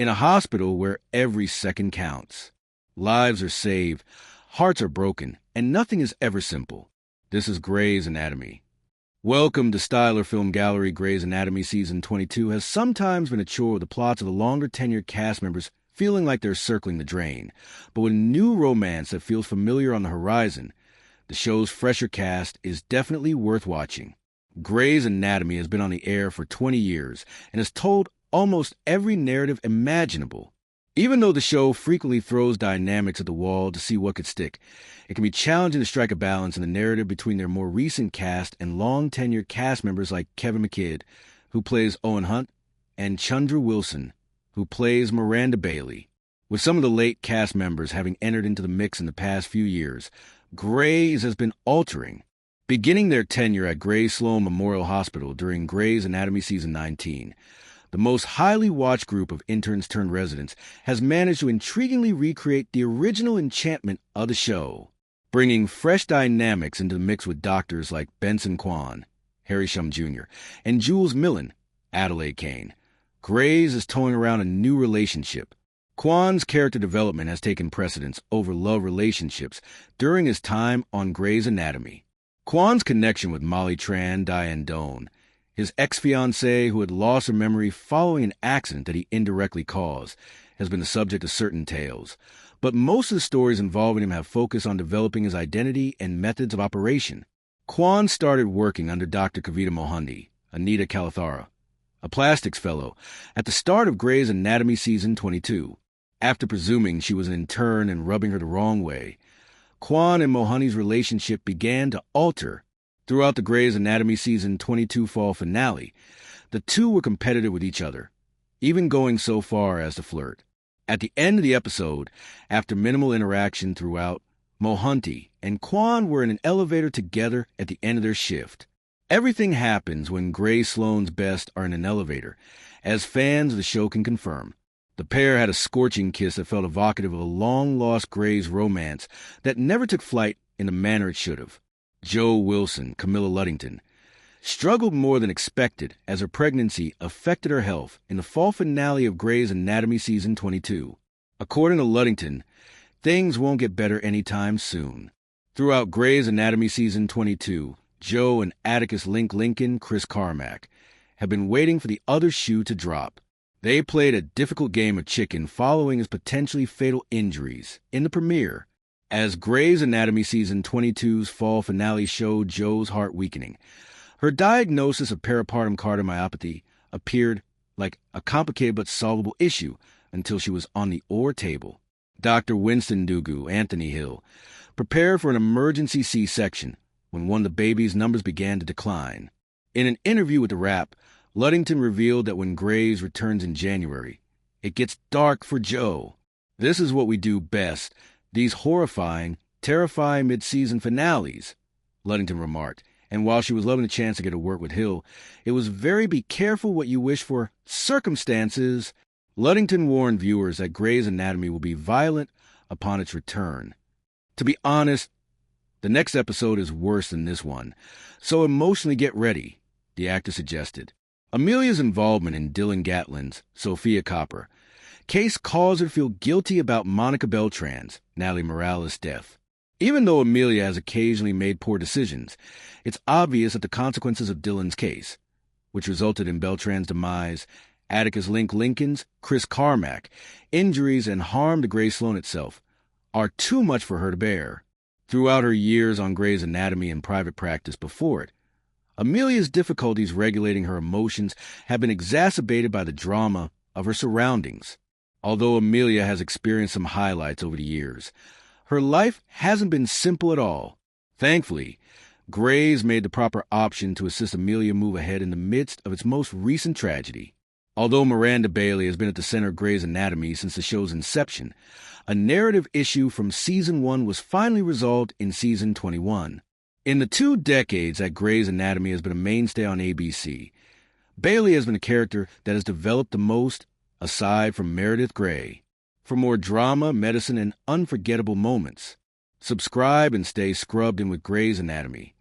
in a hospital where every second counts. Lives are saved, hearts are broken, and nothing is ever simple. This is Grey's Anatomy. Welcome to Styler Film Gallery. Grey's Anatomy Season 22 has sometimes been a chore with the plots of the longer-tenured cast members feeling like they're circling the drain. But with new romance that feels familiar on the horizon, the show's fresher cast is definitely worth watching. Grey's Anatomy has been on the air for 20 years and has told almost every narrative imaginable. Even though the show frequently throws dynamics at the wall to see what could stick, it can be challenging to strike a balance in the narrative between their more recent cast and long-tenured cast members like Kevin McKidd, who plays Owen Hunt, and Chandra Wilson, who plays Miranda Bailey. With some of the late cast members having entered into the mix in the past few years, Grey's has been altering, beginning their tenure at Grey Sloan Memorial Hospital during Grey's Anatomy Season 19. The most highly watched group of interns turned residents has managed to intriguingly recreate the original enchantment of the show, bringing fresh dynamics into the mix with doctors like Benson Kwan, Harry Shum Jr., and Jules Millen, Adelaide Kane. Grey's is towing around a new relationship. Kwan's character development has taken precedence over love relationships during his time on Grey's Anatomy. Kwan's connection with Molly Tran Diane Doan, his ex-fiancée who had lost her memory following an accident that he indirectly caused, has been the subject of certain tales. But most of the stories involving him have focused on developing his identity and methods of operation. Kwan started working under Dr. Kavita Mohanty, Anita Kalathara, a plastics fellow, at the start of Grey's Anatomy Season 22. After presuming she was an intern and rubbing her the wrong way, Kwan and Mohanty's relationship began to alter. Throughout the Grey's Anatomy Season 22 fall finale, the two were competitive with each other, even going so far as to flirt. At the end of the episode, after minimal interaction throughout, Mohanty and Kwan were in an elevator together at the end of their shift. Everything happens when Grey Sloan's best are in an elevator, as fans of the show can confirm. The pair had a scorching kiss that felt evocative of a long-lost Grey's romance that never took flight in the manner it should have. Jo Wilson, Camilla Luddington, struggled more than expected as her pregnancy affected her health in the fall finale of Grey's Anatomy Season 22. According to Luddington, things won't get better anytime soon. Throughout Grey's Anatomy Season 22, Jo and Atticus Lincoln, Chris Carmack, have been waiting for the other shoe to drop. They played a difficult game of chicken following his potentially fatal injuries in the premiere. As Grey's Anatomy Season 22's fall finale showed Jo's heart weakening, her diagnosis of peripartum cardiomyopathy appeared like a complicated but solvable issue until she was on the OR table. Dr. Winston Dugu, Anthony Hill, prepared for an emergency C-section when one of the baby's numbers began to decline. In an interview with The Wrap, Luddington revealed that when Grey's returns in January, it gets dark for Jo. This is what we do best. These horrifying, terrifying mid-season finales, Luddington remarked, and while she was loving the chance to get to work with Hill, it was very be careful what you wish for circumstances. Luddington warned viewers that Grey's Anatomy will be violent upon its return. To be honest, the next episode is worse than this one, so emotionally get ready, the actor suggested. Amelia's involvement in Dylan Gatlin's Sophia Copper case caused her to feel guilty about Monica Beltran's, Natalie Morales' death. Even though Amelia has occasionally made poor decisions, it's obvious that the consequences of Dylan's case, which resulted in Beltran's demise, Atticus Lincoln's, Chris Carmack, injuries, and harm to Grey Sloan itself, are too much for her to bear. Throughout her years on Grey's Anatomy and private practice before it, Amelia's difficulties regulating her emotions have been exacerbated by the drama of her surroundings. Although Amelia has experienced some highlights over the years, her life hasn't been simple at all. Thankfully, Grey's made the proper option to assist Amelia move ahead in the midst of its most recent tragedy. Although Miranda Bailey has been at the center of Grey's Anatomy since the show's inception, a narrative issue from Season 1 was finally resolved in Season 21. In the 2 decades that Grey's Anatomy has been a mainstay on ABC, Bailey has been a character that has developed the most, aside from Meredith Grey. For more drama, medicine, and unforgettable moments, subscribe and stay scrubbed in with Grey's Anatomy.